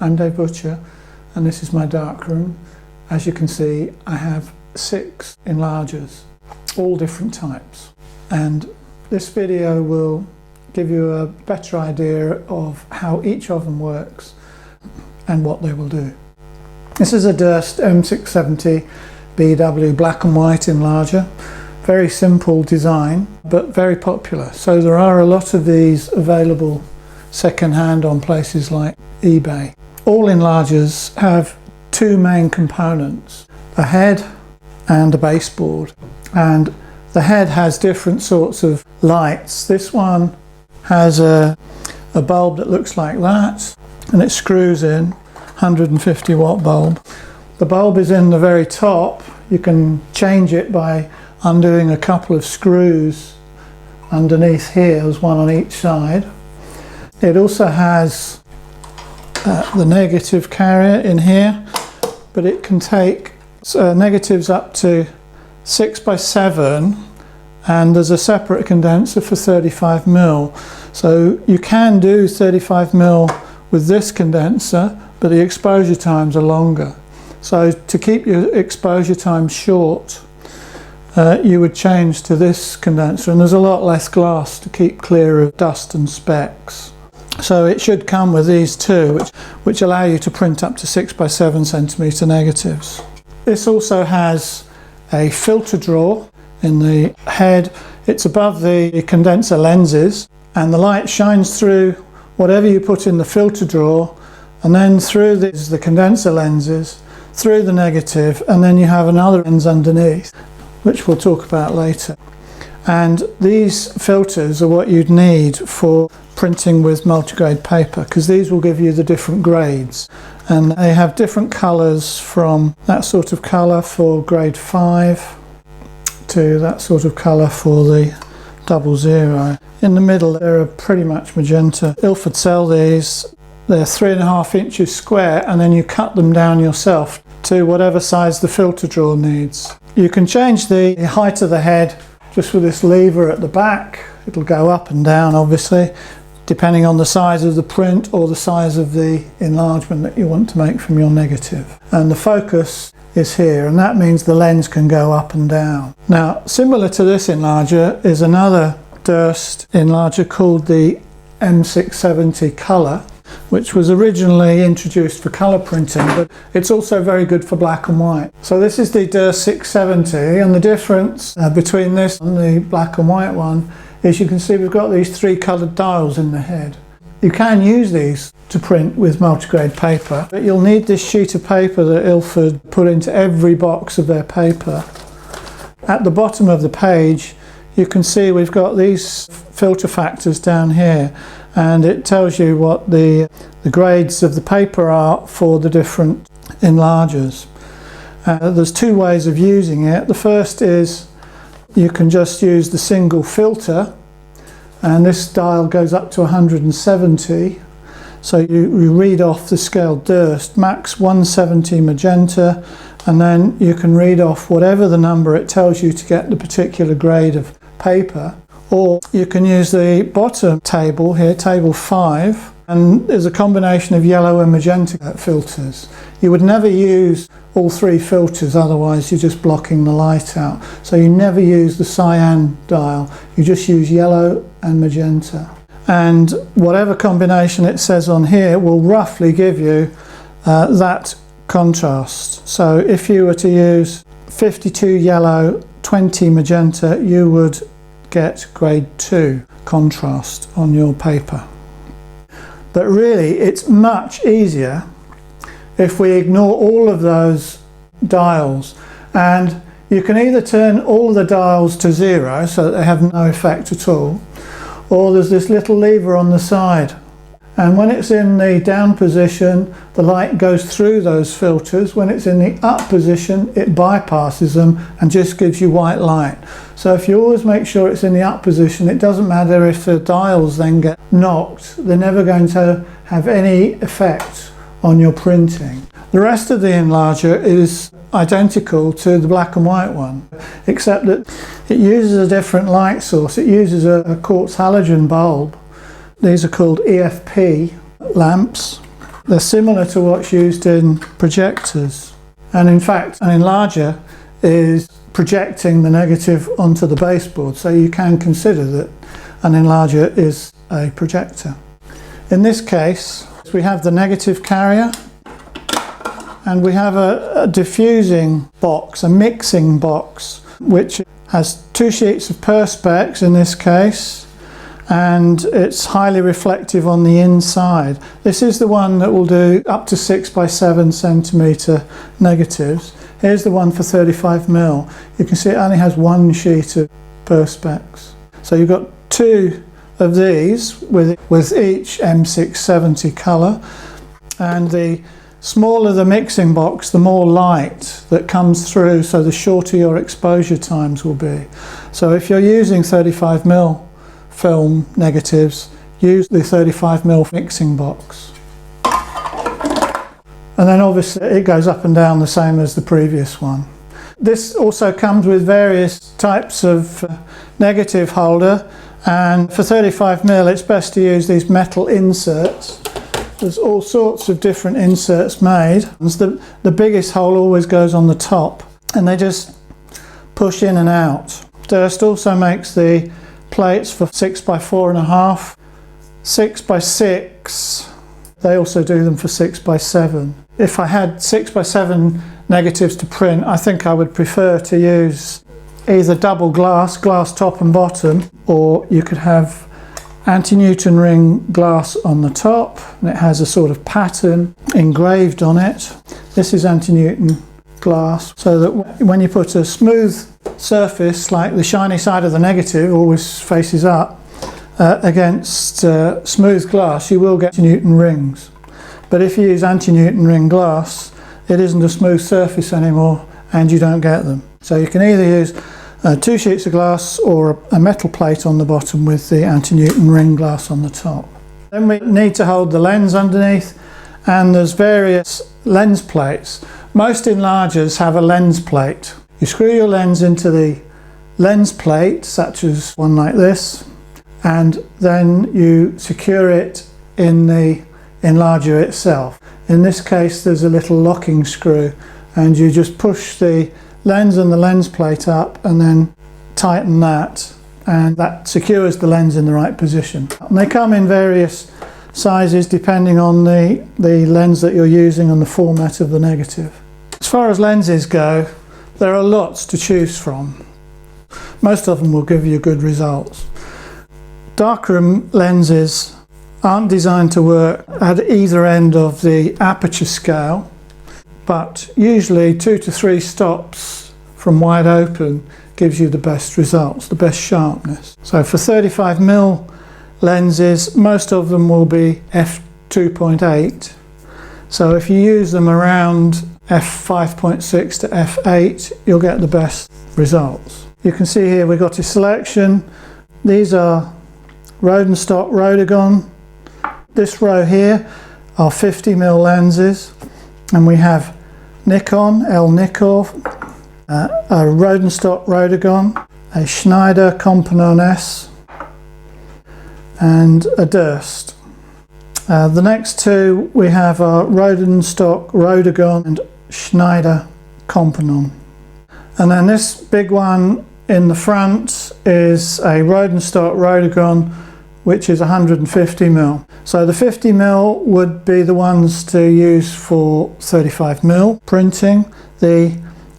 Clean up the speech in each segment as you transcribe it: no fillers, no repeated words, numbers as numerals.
I'm Dave Butcher and this is my darkroom. As you can see, I have 6 enlargers, all different types, and this video will give you a better idea of how each of them works and what they will do. This is a Durst M670 BW black and white enlarger. Very simple design but very popular, so there are a lot of these available second-hand on places like eBay. All enlargers have 2 main components, a head and a baseboard, and the head has different sorts of lights. This one has a bulb that looks like that, and it screws in, 150 watt bulb. The bulb is in the very top. You can change it by undoing a couple of screws underneath here. There's one on each side. It also has the negative carrier in here, but it can take negatives up to 6x7, and there's a separate condenser for 35mm. So you can do 35mm with this condenser, but the exposure times are longer. So to keep your exposure time short, you would change to this condenser, and there's a lot less glass to keep clear of dust and specks. So it should come with these two, which allow you to print up to 6x7cm negatives. This also has a filter drawer in the head. It's above the condenser lenses, and the light shines through whatever you put in the filter drawer, and then through the condenser lenses, through the negative, and then you have another lens underneath, which we'll talk about later. And these filters are what you'd need for printing with multigrade paper, because these will give you the different grades, and they have different colours, from that sort of colour for grade 5 to that sort of colour for the 00. In the middle they're pretty much magenta. Ilford sell these. They're 3.5 inches square, and then you cut them down yourself to whatever size the filter drawer needs. You can change the height of the head just with this lever at the back. It'll go up and down, obviously, depending on the size of the print or the size of the enlargement that you want to make from your negative. And the focus is here, and that means the lens can go up and down. Now, similar to this enlarger is another Durst enlarger called the M670 Colour, which was originally introduced for colour printing, but it's also very good for black and white. So this is the Durst 670, and the difference between this and the black and white one is you can see we've got these 3 coloured dials in the head. You can use these to print with multigrade paper, but you'll need this sheet of paper that Ilford put into every box of their paper. At the bottom of the page you can see we've got these filter factors down here, and it tells you what the grades of the paper are for the different enlargers. There's 2 ways of using it. The first is you can just use the single filter, and this dial goes up to 170. So you read off the scale Durst, max 170 magenta, and then you can read off whatever the number it tells you to get the particular grade of paper. Or you can use the bottom table here, table 5, and there's a combination of yellow and magenta filters. You would never use all 3 filters, otherwise you're just blocking the light out. So you never use the cyan dial, you just use yellow and magenta. And whatever combination it says on here will roughly give you that contrast. So if you were to use 52 yellow, 20 magenta, you would get grade 2 contrast on your paper. But really it's much easier if we ignore all of those dials, and you can either turn all the dials to 0 so that they have no effect at all, or there's this little lever on the side, and when it's in the down position the light goes through those filters. When it's in the up position it bypasses them and just gives you white light. So if you always make sure it's in the up position, it doesn't matter if the dials then get knocked, they're never going to have any effect on your printing. The rest of the enlarger is identical to the black and white one, except that it uses a different light source. It uses a quartz halogen bulb. These are called EFP lamps. They're similar to what's used in projectors. And in fact, an enlarger is projecting the negative onto the baseboard, so you can consider that an enlarger is a projector. In this case, we have the negative carrier, and we have a diffusing box, a mixing box, which has 2 sheets of perspex in this case, and it's highly reflective on the inside. This is the one that will do up to 6 by 7 centimetre negatives. Here's the one for 35mm. You can see it only has 1 sheet of perspex. So you've got 2 of these with each M670 colour, and the smaller the mixing box, the more light that comes through, so the shorter your exposure times will be. So if you're using 35mm film negatives, use the 35mm mixing box. And then obviously it goes up and down the same as the previous one. This also comes with various types of negative holder, and for 35mm it's best to use these metal inserts. There's all sorts of different inserts made. The biggest hole always goes on the top, and they just push in and out. Durst also makes the plates for 6 by 4.5, 6 by 6. They also do them for 6 by 7. If I had 6 by 7 negatives to print, I think I would prefer to use either double glass top and bottom, or you could have anti-Newton ring glass on the top, and it has a sort of pattern engraved on it. This is anti-Newton glass, so that when you put a smooth surface, like the shiny side of the negative always faces up, against smooth glass, you will get Newton rings. But if you use anti-Newton ring glass, it isn't a smooth surface anymore, and you don't get them. So you can either use 2 sheets of glass or a metal plate on the bottom with the anti-Newton ring glass on the top. Then we need to hold the lens underneath, and there's various lens plates. Most enlargers have a lens plate. You screw your lens into the lens plate, such as one like this, and then you secure it in the enlarger itself. In this case there's a little locking screw, and you just push the lens and the lens plate up and then tighten that, and that secures the lens in the right position. And they come in various sizes depending on the lens that you're using and the format of the negative. As far as lenses go, there are lots to choose from. Most of them will give you good results. Darkroom lenses aren't designed to work at either end of the aperture scale, but usually 2 to 3 stops from wide open gives you the best results, the best sharpness. So for 35mm lenses, most of them will be f2.8. So if you use them around f5.6 to f8, you'll get the best results. You can see here we've got a selection. These are Rodenstock Rodagon. This row here are 50mm lenses, and we have Nikon, L-Nikon, a Rodenstock Rodagon, a Schneider Compagnon S, and a Durst. The next two we have are Rodenstock Rodagon and Schneider Compagnon. And then this big one in the front is a Rodenstock Rodagon, which is 150mm. So the 50mm would be the ones to use for 35mm printing. The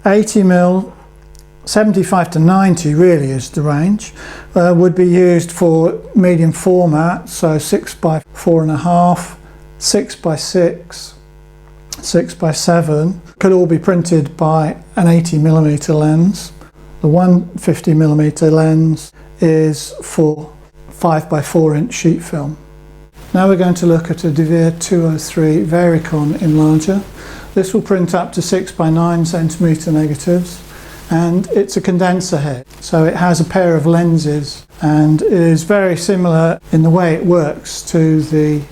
80mm, 75 to 90 really is the range, would be used for medium format, so 6 by 4.5, 6 by 6, 6 by 7, could all be printed by an 80mm lens. The 150mm lens is for 5 by 4 inch sheet film. Now we're going to look at a DeVere 203 Varicon enlarger. This will print up to 6 by 9 centimetre negatives, and it's a condenser head. So it has a pair of lenses and is very similar in the way it works to the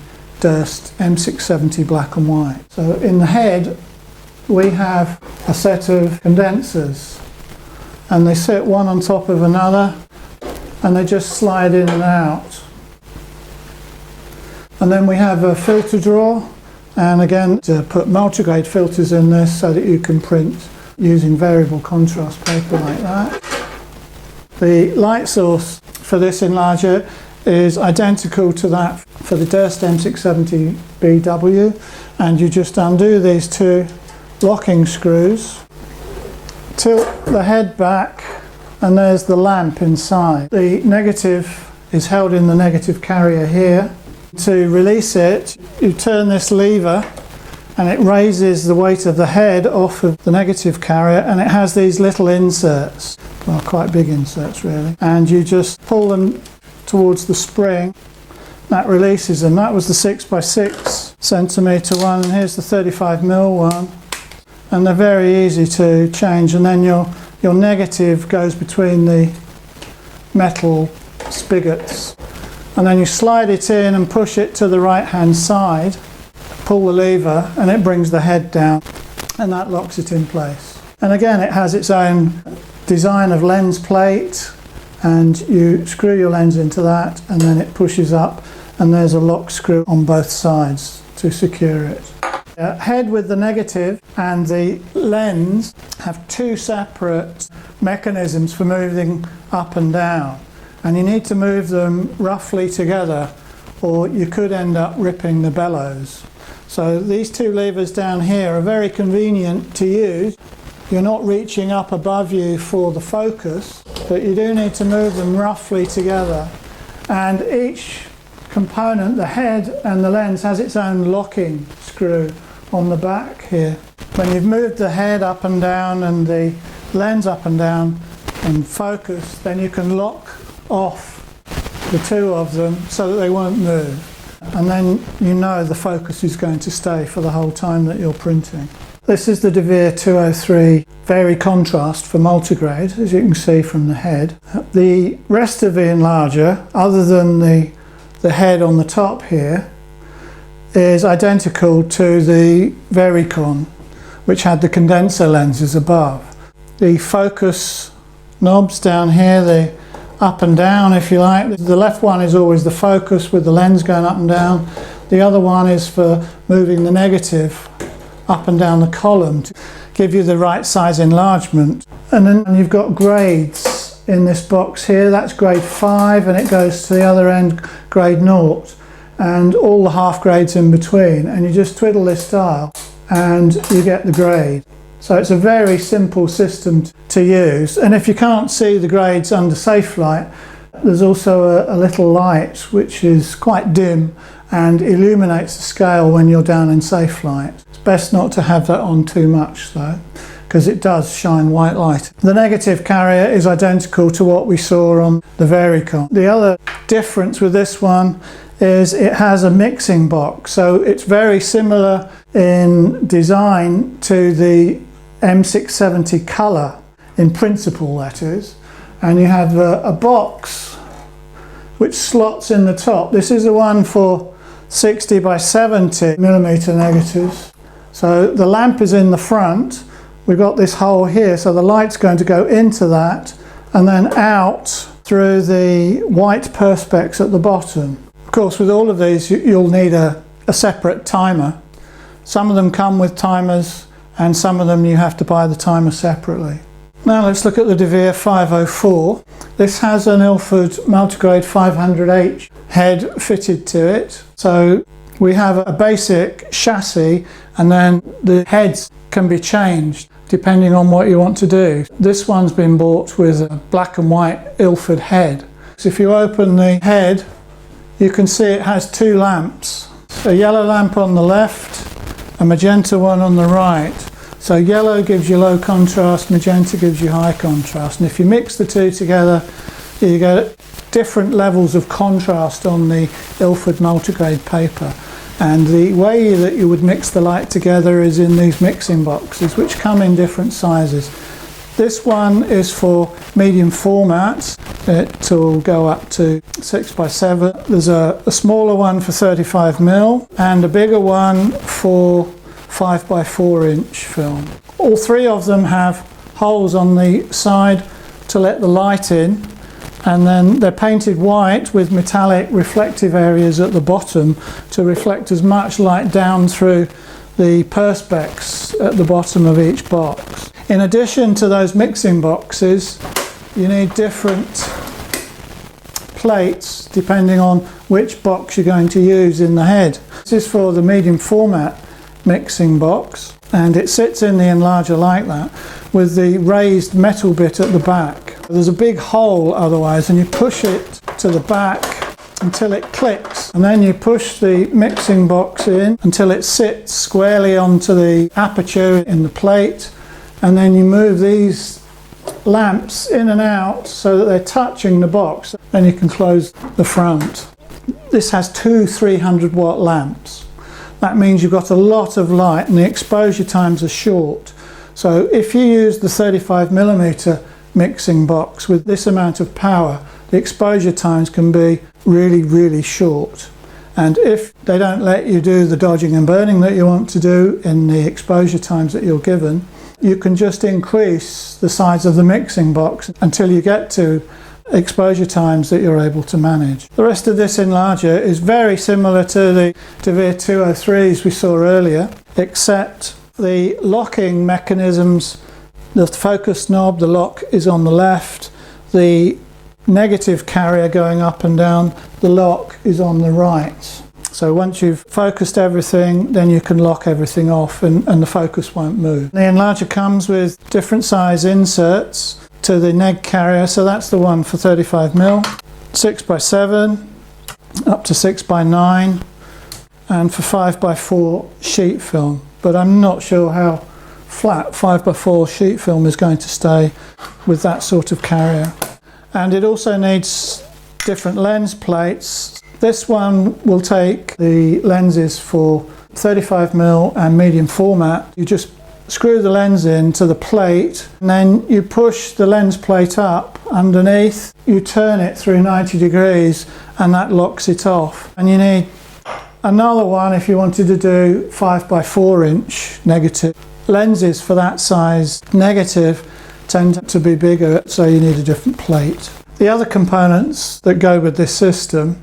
Durst M670 black and white. So in the head we have a set of condensers, and they sit one on top of another, and they just slide in and out. And then we have a filter drawer, And again, to put multigrade filters in this so that you can print using variable contrast paper like that. The light source for this enlarger is identical to that for the Durst M670BW, and you just undo these two locking screws, tilt the head back, and there's the lamp inside. The negative is held in the negative carrier here. To release it, you turn this lever and it raises the weight of the head off of the negative carrier, and it has these little inserts, well, quite big inserts really, and you just pull them towards the spring. That releases them. That was the 6x6cm one, and here's the 35mm one, and they're very easy to change. And then your negative goes between the metal spigots, and then you slide it in and push it to the right hand side, pull the lever, and it brings the head down, and that locks it in place. And again, it has its own design of lens plate, and you screw your lens into that, and then it pushes up, and there's a lock screw on both sides to secure it. Head with the negative and the lens have two separate mechanisms for moving up and down, and you need to move them roughly together, or you could end up ripping the bellows. So these two levers down here are very convenient to use. You're not reaching up above you for the focus, but you do need to move them roughly together. And each component, the head and the lens, has its own locking screw on the back here. When you've moved the head up and down and the lens up and down in focus, then you can lock off the two of them so that they won't move. And then you know the focus is going to stay for the whole time that you're printing. This is the DeVere 203 Vari Contrast for multigrade, as you can see from the head. The rest of the Enlarger, other than the head on the top here, is identical to the Varicon, which had the condenser lenses above. The focus knobs down here, the up and down if you like. The left one is always the focus with the lens going up and down. The other one is for moving the negative up and down the column to give you the right size enlargement. And then you've got grades in this box here. That's grade 5, and it goes to the other end, grade 0, and all the half grades in between. And you just twiddle this dial and you get the grade. So it's a very simple system to use. And if you can't see the grades under safe light, there's also a little light which is quite dim and illuminates the scale when you're down in safe light. It's best not to have that on too much though, because it does shine white light. The negative carrier is identical to what we saw on the Varicon. The other difference with this one is it has a mixing box, so it's very similar in design to the M670 Colour, in principle that is, and you have a box which slots in the top. This is the one for 60 by 70 millimeter negatives. So the lamp is in the front, we've got this hole here, so the light's going to go into that and then out through the white perspex at the bottom. Of course, with all of these you'll need a separate timer. Some of them come with timers, and some of them you have to buy the timer separately. Now let's look at the DeVere 504. This has an Ilford Multigrade 500H head fitted to it. So we have a basic chassis, and then the heads can be changed depending on what you want to do. This one's been bought with a black and white Ilford head. So if you open the head, you can see it has two lamps. A yellow lamp on the left, a magenta one on the right. So yellow gives you low contrast, magenta gives you high contrast, and if you mix the two together you get different levels of contrast on the Ilford multigrade paper. And the way that you would mix the light together is in these mixing boxes, which come in different sizes. This one is for medium formats. It will go up to 6x7. There's a smaller one for 35mm and a bigger one for 5x4 inch film. All three of them have holes on the side to let the light in, and then they're painted white with metallic reflective areas at the bottom to reflect as much light down through the perspex at the bottom of each box. In addition to those mixing boxes, you need different plates depending on which box you're going to use in the head. This is for the medium format mixing box, and it sits in the Enlarger like that with the raised metal bit at the back. There's a big hole otherwise, and you push it to the back until it clicks, and then you push the mixing box in until it sits squarely onto the aperture in the plate, and then you move these lamps in and out so that they're touching the box. Then you can close the front. This has two 300-watt lamps. That means you've got a lot of light and the exposure times are short. So if you use the 35mm mixing box with this amount of power, the exposure times can be really, really short. And if they don't let you do the dodging and burning that you want to do in the exposure times that you're given, you can just increase the size of the mixing box until you get to exposure times that you're able to manage. The rest of this Enlarger is very similar to the DeVere 203s we saw earlier, except the locking mechanisms, the focus knob, the lock is on the left, the negative carrier going up and down, the lock is on the right. So once you've focused everything, then you can lock everything off and the focus won't move. The Enlarger comes with different size inserts to the neg carrier, so that's the one for 35mm, 6x7, up to 6x9, and for 5x4 sheet film. But I'm not sure how flat 5x4 sheet film is going to stay with that sort of carrier. And it also needs different lens plates. This one will take the lenses for 35mm and medium format. You just screw the lens into the plate, and then you push the lens plate up underneath, you turn it through 90 degrees and that locks it off. And you need another one if you wanted to do 5x4 inch negative. Lenses for that size negative tend to be bigger, so you need a different plate. The other components that go with this system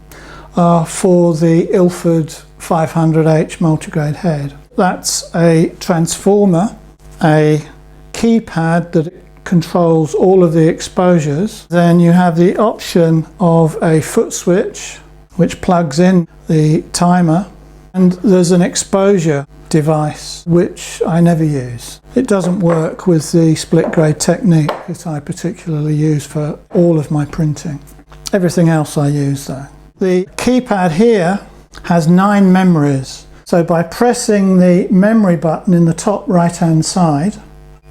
are for the Ilford 500H multigrade head. That's a transformer, a keypad that controls all of the exposures. Then you have the option of a foot switch which plugs in the timer, and there's an exposure device which I never use. It doesn't work with the split grade technique that I particularly use for all of my printing. Everything else I use though. The keypad here has 9 memories. So by pressing the memory button in the top right hand side,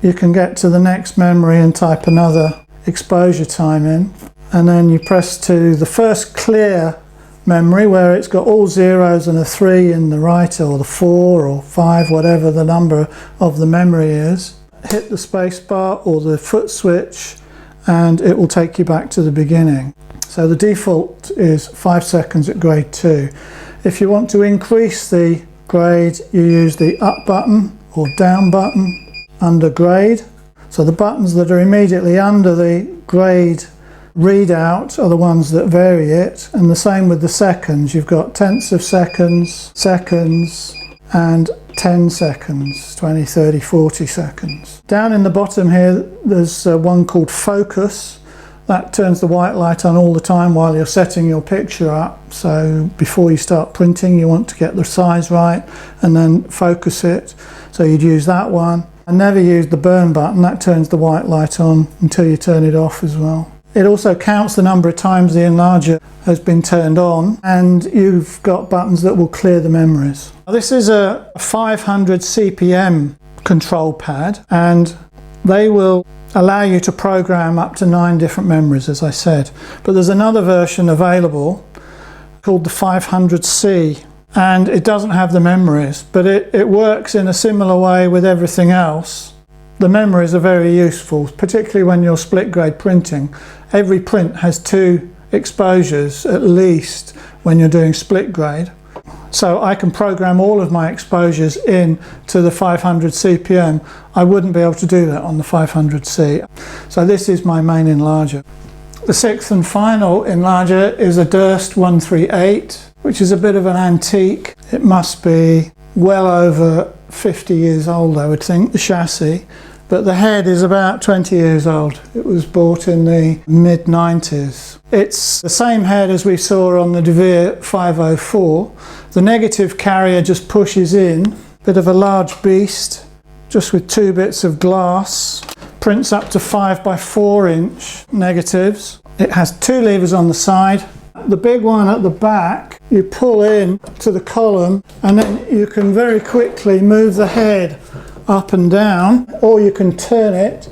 you can get to the next memory and type another exposure time in. And then you press to the first clear memory where it's got all zeros and a 3 in the right, or the 4 or 5, whatever the number of the memory is. Hit the space bar or the foot switch and it will take you back to the beginning. So the default is 5 seconds at grade 2. If you want to increase the grade, you use the up button or down button under grade. So the buttons that are immediately under the grade readout are the ones that vary it, and the same with the seconds. You've got tenths of seconds, seconds, and 10 seconds, 20, 30, 40 seconds. Down in the bottom here, there's one called focus. That turns the white light on all the time while you're setting your picture up. So before you start printing, you want to get the size right and then focus it. So you'd use that one. I never use the burn button. That turns the white light on until you turn it off as well. It also counts the number of times the Enlarger has been turned on, and you've got buttons that will clear the memories. This is a 500 CPM control pad, and they will allow you to program up to 9 different memories, as I said. But there's another version available called the 500C, and it doesn't have the memories, but it works in a similar way with everything else. The memories are very useful, particularly when you're split grade printing. Every print has 2 exposures at least when you're doing split grade. So I can program all of my exposures in to the 500 CPM. I wouldn't be able to do that on the 500C. So this is my main Enlarger. The sixth and final Enlarger is a Durst 138, which is a bit of an antique. It must be well over 50 years old, I would think, the chassis. But the head is about 20 years old. It was bought in the mid-90s. It's the same head as we saw on the DeVere 504. The negative carrier just pushes in. Bit of a large beast, just with 2 bits of glass. Prints up to 5 by 4 inch negatives. It has 2 levers on the side. The big one at the back, you pull in to the column, and then you can very quickly move the head up and down, or you can turn it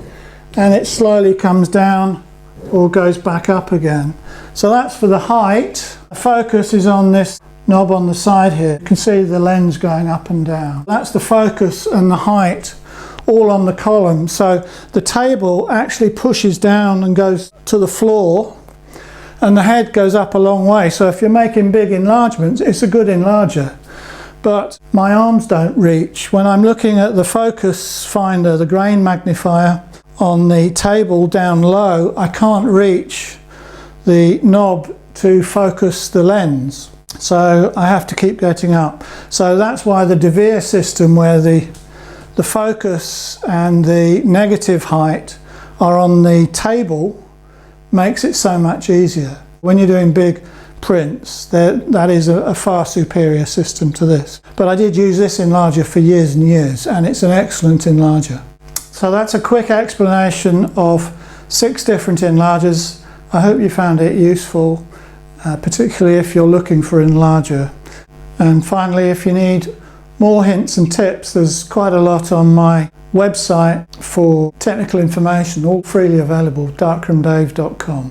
and it slowly comes down or goes back up again. So that's for the height. The focus is on this knob on the side here. You can see the lens going up and down. That's the focus and the height all on the column. So the table actually pushes down and goes to the floor, and the head goes up a long way. So if you're making big enlargements, it's a good enlarger. But my arms don't reach. When I'm looking at the focus finder, the grain magnifier on the table down low, I can't reach the knob to focus the lens. So I have to keep getting up. So that's why the DeVere system, where the focus and the negative height are on the table, makes it so much easier. When you're doing big prints, that is a far superior system to this. But I did use this Enlarger for years and years, and it's an excellent Enlarger. So that's a quick explanation of 6 different Enlargers. I hope you found it useful, particularly if you're looking for Enlarger. And finally, if you need more hints and tips, there's quite a lot on my website for technical information, all freely available, darkroomdave.com.